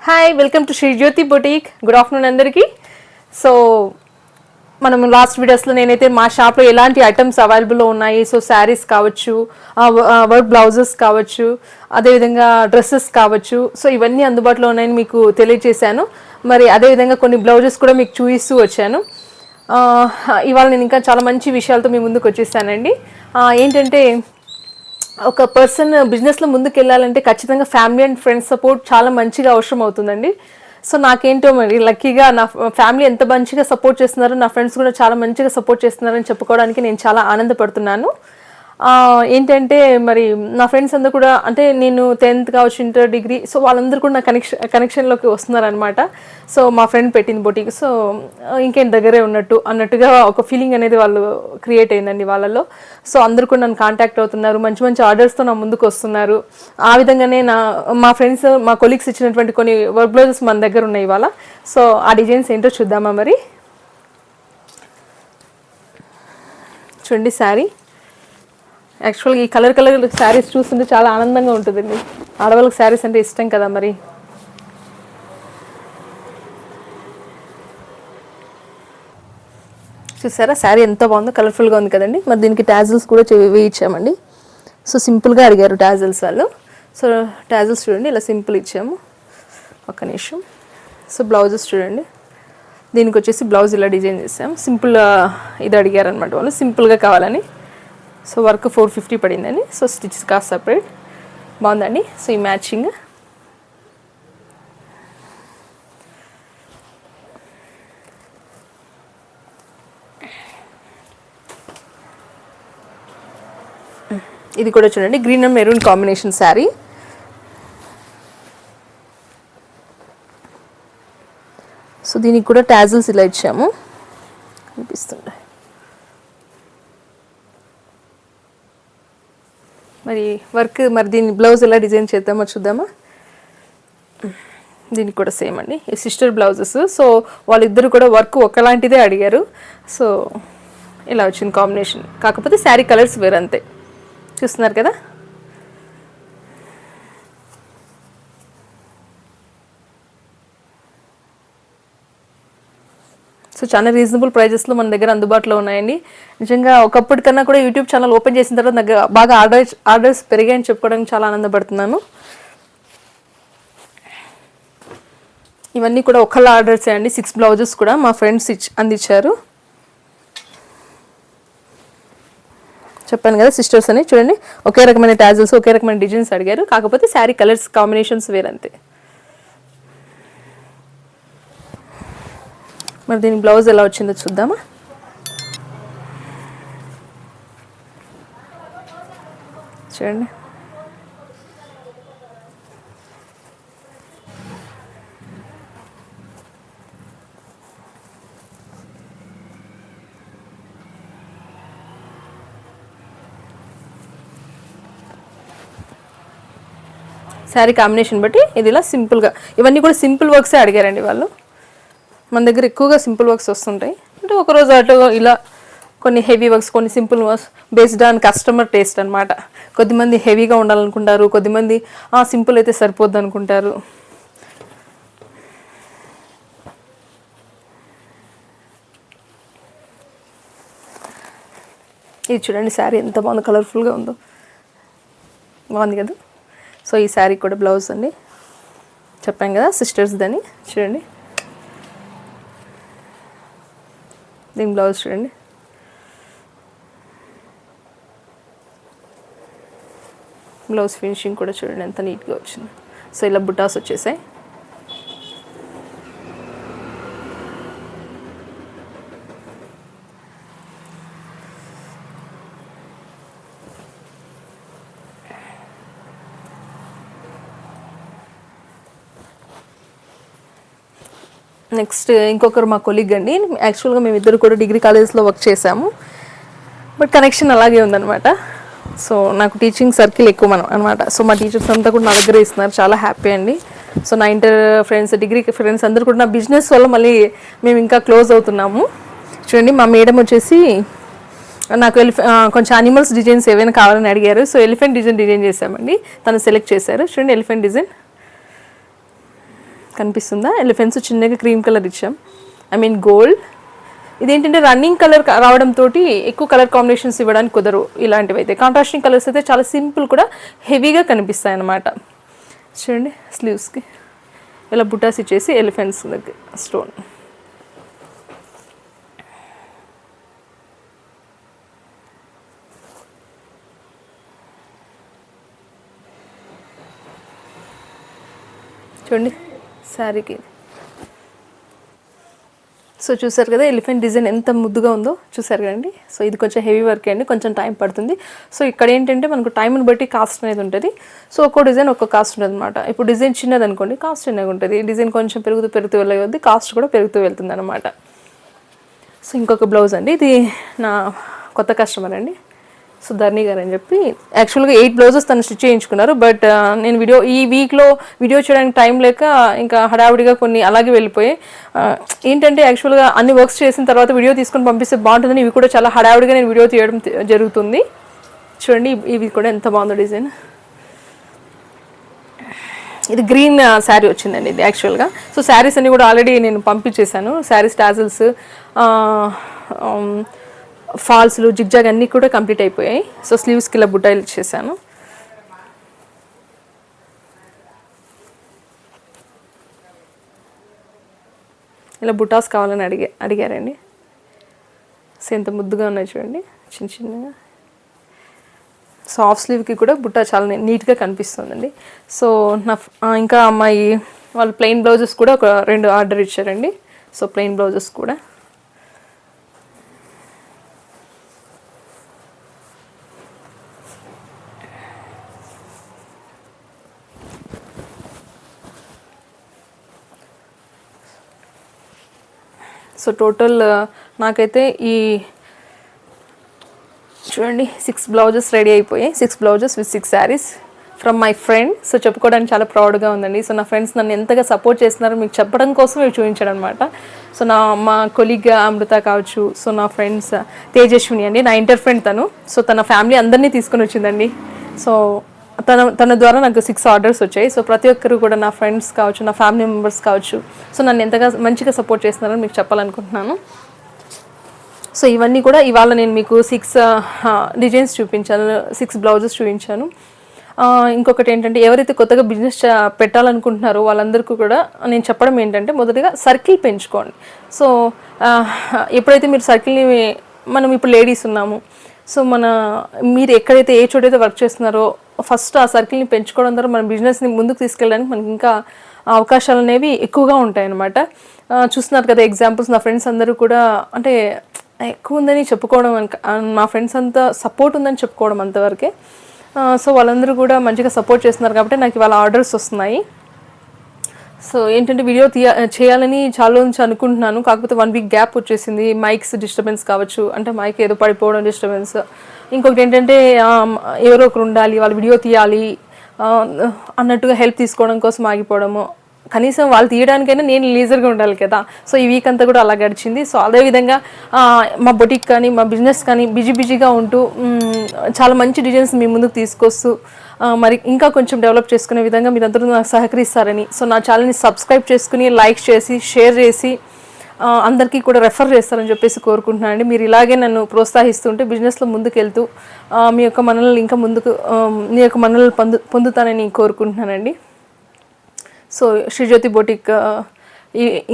Hi, welcome to Shri Jyothi boutique. Good afternoon అందరికీ. So మనం last వీడియోస్లో నేనైతే మా షాప్లో ఎలాంటి ఐటమ్స్ అవైలబుల్లో ఉన్నాయి, సో శారీస్ కావచ్చు, వర్క్ బ్లౌజెస్ కావచ్చు, అదేవిధంగా డ్రెస్సెస్ కావచ్చు, సో ఇవన్నీ అందుబాటులో ఉన్నాయని మీకు తెలియజేశాను. మరి అదేవిధంగా కొన్ని బ్లౌజెస్ కూడా మీకు చూపిస్తూ వచ్చాను. ఇవాళ నేను ఇంకా చాలా మంచి విషయాలతో మీ ముందుకు వచ్చేసానండి. ఏంటంటే ఒక పర్సన్ బిజినెస్లో ముందుకు వెళ్ళాలంటే ఖచ్చితంగా ఫ్యామిలీ అండ్ ఫ్రెండ్స్ సపోర్ట్ చాలా మంచిగా అవసరం అవుతుందండి. సో నాకేంటో మరి లక్కీగా నా ఫ్యామిలీ ఎంత మంచిగా సపోర్ట్ చేస్తున్నారో, నా ఫ్రెండ్స్ కూడా చాలా మంచిగా సపోర్ట్ చేస్తున్నారని చెప్పుకోవడానికి నేను చాలా ఆనందపడుతున్నాను. ఏంటంటే మరి నా ఫ్రెండ్స్ అందరూ కూడా, అంటే నేను 10th కావచ్చు, ఇంటర్, డిగ్రీ, సో వాళ్ళందరూ కూడా నా కనెక్షన్లోకి వస్తున్నారనమాట. సో మా ఫ్రెండ్ పెట్టింది బొటీక్, సో ఇంకేం దగ్గరే అన్నట్టుగా ఒక ఫీలింగ్ అనేది వాళ్ళు క్రియేట్ అయిందండి వాళ్ళలో. సో అందరూ కూడా నన్ను కాంటాక్ట్ అవుతున్నారు, మంచి మంచి ఆర్డర్స్తో నా ముందుకు వస్తున్నారు. ఆ విధంగానే మా ఫ్రెండ్స్, మా కొలీగ్స్ ఇచ్చినటువంటి కొన్ని వర్క్ బ్లౌజెస్ మన దగ్గర ఉన్నాయి ఇవాళ. సో ఆ డిజైన్స్ ఏంటో చూద్దామా మరి. చూడండి శారీ. యాక్చువల్గా ఈ కలర్ శారీస్ చూస్తుంటే చాలా ఆనందంగా ఉంటుందండి. ఆడవాళ్ళకి శారీస్ అంటే ఇష్టం కదా మరి. చూసారా శారీ ఎంత బాగుందో, కలర్ఫుల్గా ఉంది కదండి. మరి దీనికి టాజిల్స్ కూడా వేయించామండి. సో సింపుల్గా అడిగారు టాజిల్స్ వాళ్ళు. సో టాజిల్స్ చూడండి ఇలా సింపుల్ ఇచ్చాము. ఒక్క నిమిషం. సో బ్లౌజెస్ చూడండి, దీనికి వచ్చేసి బ్లౌజ్ ఇలా డిజైన్ చేసాము. సింపుల్ ఇది అడిగారు అనమాట వాళ్ళు, సింపుల్గా కావాలని. సో వర్క్ 450 పడిందండి. So stitches cast separate. బాగుందండి. సో ఈ మ్యాచింగ్ ఇది కూడా చూడండి, green and maroon combination sari. So దీనికి కూడా టాజిల్స్ ఇలా ఇచ్చాము, కనిపిస్తుంది. మరి వర్క్, మరి దీని బ్లౌజ్ ఎలా డిజైన్ చేద్దామో చూద్దామా. దీనికి కూడా సేమ్ అండి, సిస్టర్ బ్లౌజెస్. సో వాళ్ళిద్దరు కూడా వర్క్ ఒకలాంటిదే అడిగారు. సో ఇలా వచ్చింది కాంబినేషన్, కాకపోతే శారీ కలర్స్ వేరంతే. చూస్తున్నారు కదా. సో చాలా రీజనబుల్ ప్రైజెస్లో మన దగ్గర అందుబాటులో ఉన్నాయండి. నిజంగా ఒకప్పటికన్నా కూడా యూట్యూబ్ ఛానల్ ఓపెన్ చేసిన తర్వాత నాకు బాగా ఆర్డర్స్ పెరిగాయని చెప్పుకోవడానికి చాలా ఆనందపడుతున్నాను. ఇవన్నీ కూడా ఒకళ్ళ ఆర్డర్సే అండి. 6 బ్లౌజెస్ కూడా మా ఫ్రెండ్స్ అందించారు. చెప్పాను కదా సిస్టర్స్ అని. చూడండి, ఒకే రకమైన టాజిల్స్, ఒకే రకమైన డిజైన్స్ అడిగారు, కాకపోతే శారీ కలర్స్ కాంబినేషన్స్ వేరంతే. మరి దీని బ్లౌజ్ ఎలా వచ్చిందో చూద్దామా. చూడండి, శారీ కాంబినేషన్ బట్టి ఇది ఇలా సింపుల్గా, ఇవన్నీ కూడా సింపుల్ వర్క్సే అడిగారండి వాళ్ళు. మన దగ్గర ఎక్కువగా సింపుల్ వర్క్స్ వస్తుంటాయి. అంటే ఒకరోజు అటు ఇలా కొన్ని హెవీ వర్క్స్, కొన్ని simple works, based on customer taste అనమాట. కొద్దిమంది హెవీగా ఉండాలనుకుంటారు, కొద్దిమంది సింపుల్ అయితే సరిపోద్ది అనుకుంటారు. ఇది చూడండి, శారీ ఎంత బాగుందో, కలర్ఫుల్గా ఉందో, బాగుంది కదా. సో ఈ శారీ కూడా బ్లౌజ్ అండి, చెప్పాం కదా సిస్టర్స్ దాన్ని. చూడండి, దీని బ్లౌజ్ చూడండి. బ్లౌజ్ ఫినిషింగ్ కూడా చూడండి ఎంత నీట్గా వచ్చింది. సో ఇలా బుటాస్ వచ్చేసాయి. నెక్స్ట్ ఇంకొకరు మా కొలీగ్ అండి. యాక్చువల్గా మేమిద్దరు కూడా డిగ్రీ కాలేజెస్లో వర్క్ చేసాము, బట్ కనెక్షన్ అలాగే ఉందన్నమాట. సో నాకు టీచింగ్ సర్కిల్ ఎక్కువ అనమాట. సో మా టీచర్స్ అంతా కూడా నా దగ్గర ఇస్తున్నారు, చాలా హ్యాపీ అండి. సో నా ఇంటర్ ఫ్రెండ్స్, డిగ్రీ ఫ్రెండ్స్ అందరూ కూడా నా బిజినెస్ వల్ల మళ్ళీ మేము ఇంకా క్లోజ్ అవుతున్నాము. చూడండి, మా మేడం వచ్చేసి నాకు కొంచెం అనిమల్స్ డిజైన్స్ ఏవైనా కావాలని అడిగారు. సో ఎలిఫెంట్ డిజైన్ చేసామండి, తను సెలెక్ట్ చేశారు. చూడండి ఎలిఫెంట్ డిజైన్ కనిపిస్తుందా? ఎలిఫెంట్స్ చిన్నగా క్రీమ్ కలర్ ఇచ్చాం, ఐ మీన్ గోల్డ్. ఇదేంటంటే రన్నింగ్ కలర్ రావడంతో ఎక్కువ కలర్ కాంబినేషన్స్ ఇవ్వడానికి కుదరు. ఇలాంటివి అయితే కాంట్రాస్టింగ్ కలర్స్ అయితే చాలా సింపుల్ కూడా హెవీగా కనిపిస్తాయి అన్నమాట. చూడండి స్లీవ్స్కి ఇలా బుటాస్ ఇచ్చేసి ఎలిఫెంట్స్ దగ్గర స్టోన్. చూడండి శారీకి. సో చూసారు కదా ఎలిఫెంట్ డిజైన్ ఎంత ముద్దుగా ఉందో చూసారు కదండి. సో ఇది కొంచెం హెవీ వర్క్ అండి, కొంచెం టైం పడుతుంది. సో ఇక్కడ ఏంటంటే మనకు టైంని బట్టి కాస్ట్ అనేది ఉంటుంది. సో ఒక్కో డిజైన్ ఒక్కో కాస్ట్ ఉంటుంది అనమాట. ఇప్పుడు డిజైన్ చిన్నది అనుకోండి కాస్ట్ చిన్నగా ఉంటుంది, డిజైన్ కొంచెం పెరుగుతూ వెళ్ళే కాస్ట్ కూడా పెరుగుతూ వెళ్తుంది అనమాట. సో ఇంకొక బ్లౌజ్ అండి, ఇది నా కొత్త కస్టమర్ అండి సుధర్ని గారు అని చెప్పి. యాక్చువల్గా 8 బ్లౌజెస్ తను స్టిచ్ చేయించుకున్నారు. బట్ నేను ఈ వీక్లో వీడియో చేయడానికి టైం లేక ఇంకా హడావుడిగా కొన్ని అలాగే వెళ్ళిపోయి, ఏంటంటే యాక్చువల్గా అన్ని వర్క్స్ చేసిన తర్వాత వీడియో తీసుకొని పంపిస్తే బాగుంటుందని ఇవి కూడా చాలా హడావుడిగా నేను వీడియో తీయడం జరుగుతుంది. చూడండి ఇవి కూడా ఎంత బాగుందో డిజైన్. ఇది గ్రీన్ శారీ వచ్చిందండి ఇది యాక్చువల్గా. సో శారీస్ అన్ని కూడా ఆల్రెడీ నేను పంపించేశాను. శారీస్ టాజిల్స్, ఫాల్స్లు, జిగ్జాగ్ అన్నీ కూడా కంప్లీట్ అయిపోయాయి. సో స్లీవ్స్కి ఇలా బుట్టాయిలు ఇచ్చేసాను. ఇలా బుటాస్ కావాలని అడిగారండి. సో ఎంత ముద్దుగా ఉన్నాయి చూడండి చిన్న చిన్నగా. సో హాఫ్ స్లీవ్కి కూడా బుట్ట చాలా నీట్గా కనిపిస్తుందండి. సో ఇంకా అమ్మాయి వాళ్ళు ప్లెయిన్ బ్లౌజెస్ కూడా ఒక 2 ఆర్డర్ ఇచ్చారండి. సో ప్లెయిన్ బ్లౌజెస్ కూడా సో టోటల్ నాకైతే ఈ చూడండి 6 బ్లౌజెస్ రెడీ అయిపోయాయి. 6 blouses with 6 saris from my friend. So చెప్పుకోవడానికి చాలా ప్రౌడ్గా ఉందండి. సో నా ఫ్రెండ్స్ నన్ను ఎంతగా సపోర్ట్ చేస్తున్నారో మీకు చెప్పడం కోసం ఇవి చూపించాడు అనమాట. సో మా కొలీగ్ అమృత కావచ్చు, సో నా ఫ్రెండ్స్ తేజస్విని అండి, నా ఇంటర్ ఫ్రెండ్ తను. సో తన ఫ్యామిలీ అందరినీ తీసుకొని వచ్చిందండి. సో తన ద్వారా నాకు 6 ఆర్డర్స్ వచ్చాయి. సో ప్రతి ఒక్కరు కూడా నా ఫ్రెండ్స్ కావచ్చు, నా ఫ్యామిలీ మెంబర్స్ కావచ్చు, సో నన్ను ఎంతగా మంచిగా సపోర్ట్ చేస్తున్నారని మీకు చెప్పాలనుకుంటున్నాను. సో ఇవన్నీ కూడా ఇవాళ నేను మీకు 6 డిజైన్స్ చూపించాను, 6 బ్లౌజెస్ చూపించాను. ఇంకొకటి ఏంటంటే ఎవరైతే కొత్తగా బిజినెస్ పెట్టాలనుకుంటున్నారో వాళ్ళందరికీ కూడా నేను చెప్పడం ఏంటంటే మొదటిగా సర్కిల్ పెంచుకోండి. సో ఎప్పుడైతే మీరు సర్కిల్ని, మనం ఇప్పుడు లేడీస్ ఉన్నాము, సో మీరు ఎక్కడైతే ఏ చోటైతే వర్క్ చేస్తున్నారో ఫస్ట్ ఆ సర్కిల్ని పెంచుకోవడం ద్వారా మన బిజినెస్ని ముందుకు తీసుకెళ్ళడానికి మనకి ఇంకా అవకాశాలు అనేవి ఎక్కువగా ఉంటాయి అన్నమాట. చూస్తున్నారు కదా ఎగ్జాంపుల్స్, నా ఫ్రెండ్స్ అందరూ కూడా అంటే ఎక్కువ ఉందని చెప్పుకోవడం, మా ఫ్రెండ్స్ అంతా సపోర్ట్ ఉందని చెప్పుకోవడం అంతవరకే. సో వాళ్ళందరూ కూడా మంచిగా సపోర్ట్ చేస్తున్నారు కాబట్టి నాకు ఇవాళ ఆర్డర్స్ వస్తున్నాయి. సో ఏంటంటే వీడియో చేయాలని చాలా నుంచి అనుకుంటున్నాను, కాకపోతే 1 వీక్ గ్యాప్ వచ్చేసింది. మైక్స్ డిస్టర్బెన్స్ కావచ్చు, అంటే మైక్ ఏదో పడిపోవడం డిస్టర్బెన్స్. ఇంకొకటి ఏంటంటే ఎవరో ఒకరు ఉండాలి, వాళ్ళు వీడియో తీయాలి అన్నట్టుగా హెల్ప్ తీసుకోవడం కోసం ఆగిపోవడము. కనీసం వాళ్ళు తీయడానికైనా నేను లీజర్గా ఉండాలి కదా. సో ఈ వీక్ అంతా కూడా అలా గడిచింది. సో అదేవిధంగా మా బొటిక్ కానీ మా బిజినెస్ కానీ బిజీగా ఉంటూ చాలా మంచి డిజైన్స్ మీ ముందుకు తీసుకొస్తూ మరి ఇంకా కొంచెం డెవలప్ చేసుకునే విధంగా మీరందరూ నాకు సహకరిస్తారని, సో నా ఛానల్ని సబ్స్క్రైబ్ చేసుకుని లైక్ చేసి షేర్ చేసి అందరికీ కూడా రెఫర్ చేస్తారని చెప్పేసి కోరుకుంటున్నానండి. మీరు ఇలాగే నన్ను ప్రోత్సహిస్తుంటే బిజినెస్లో ముందుకెళ్తూ మీ యొక్క మనల్ని ఇంకా ముందుకు మీ యొక్క మనల్ని పొందుతానని కోరుకుంటున్నానండి. సో శ్రీజ్యోతి బొటిక్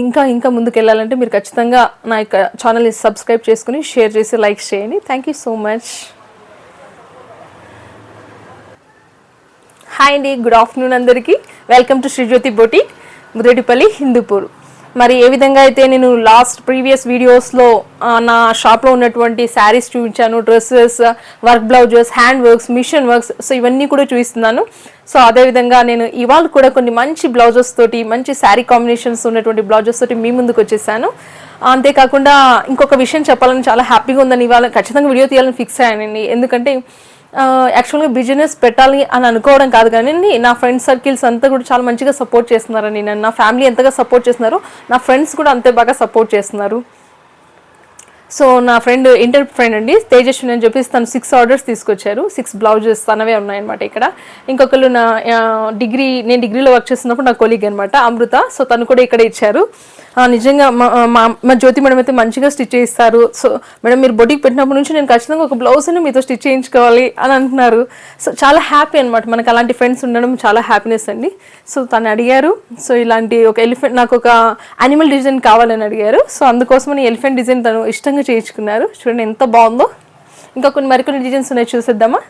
ఇంకా ముందుకు వెళ్ళాలంటే మీరు ఖచ్చితంగా నా యొక్క ఛానల్ని సబ్స్క్రైబ్ చేసుకుని షేర్ చేసి లైక్ చేయండి. Thank you so much. Hi అండి, గుడ్ ఆఫ్టర్నూన్ అందరికీ. Welcome to Srijyothi boutique, Mudireddipalli, Hindupur. మరి ఏ విధంగా అయితే నేను ప్రీవియస్ వీడియోస్లో నా షాప్లో ఉన్నటువంటి శారీస్ చూపించాను, dresses, work blouses, hand works, machine works, so ఇవన్నీ కూడా చూపిస్తున్నాను. సో అదేవిధంగా నేను ఇవాళ కూడా కొన్ని మంచి బ్లౌజెస్ తోటి, మంచి శారీ కాంబినేషన్స్ ఉన్నటువంటి బ్లౌజెస్ తోటి మీ ముందుకు వచ్చేసాను. అంతేకాకుండా ఇంకొక విషయం చెప్పాలని చాలా హ్యాపీగా ఉందని ఇవాళ ఖచ్చితంగా వీడియో తీయాలని ఫిక్స్ అయ్యానండి. ఎందుకంటే యాక్చువల్గా బిజినెస్ పెట్టాలి అని అనుకోవడం కాదు కానీ నా ఫ్రెండ్స్ సర్కిల్స్ అంతా కూడా చాలా మంచిగా సపోర్ట్ చేస్తున్నారండి. నా ఫ్యామిలీ ఎంతగా సపోర్ట్ చేస్తున్నారో నా ఫ్రెండ్స్ కూడా అంతే బాగా సపోర్ట్ చేస్తున్నారు. సో నా ఫ్రెండ్ ఇంటర్ ఫ్రెండ్ అండి తేజస్విని అని చెప్పేసి తను 6 ఆర్డర్స్ తీసుకొచ్చారు. 6 బ్లౌజెస్ తనవే ఉన్నాయన్నమాట ఇక్కడ. ఇంకొకళ్ళు నా నేను డిగ్రీలో వర్క్ చేస్తున్నప్పుడు నా కొలీగ్ అనమాట అమృత. సో తను కూడా ఇక్కడ ఇచ్చారు. నిజంగా మా జ్యోతి మేడం అయితే మంచిగా స్టిచ్ చేయిస్తారు. సో మేడం మీరు బొటిక్ పెట్టినప్పటి నుంచి నేను ఖచ్చితంగా ఒక బ్లౌజ్ని మీతో స్టిచ్ చేయించుకోవాలి అని అంటున్నారు. సో చాలా హ్యాపీ అనమాట, మనకు అలాంటి ఫ్రెండ్స్ ఉండడం చాలా హ్యాపీనెస్ అండి. సో తను అడిగారు, సో ఇలాంటి ఒక ఎలిఫెంట్, నాకు ఒక యానిమల్ డిజైన్ కావాలని అడిగారు. సో అందుకోసమని ఎలిఫెంట్ డిజైన్ తను ఇష్టంగా చేయించుకున్నారు. చూడండి ఎంత బాగుందో. ఇంకా మరికొన్ని డిజైన్స్ ఉన్నాయి, చూసేద్దామా.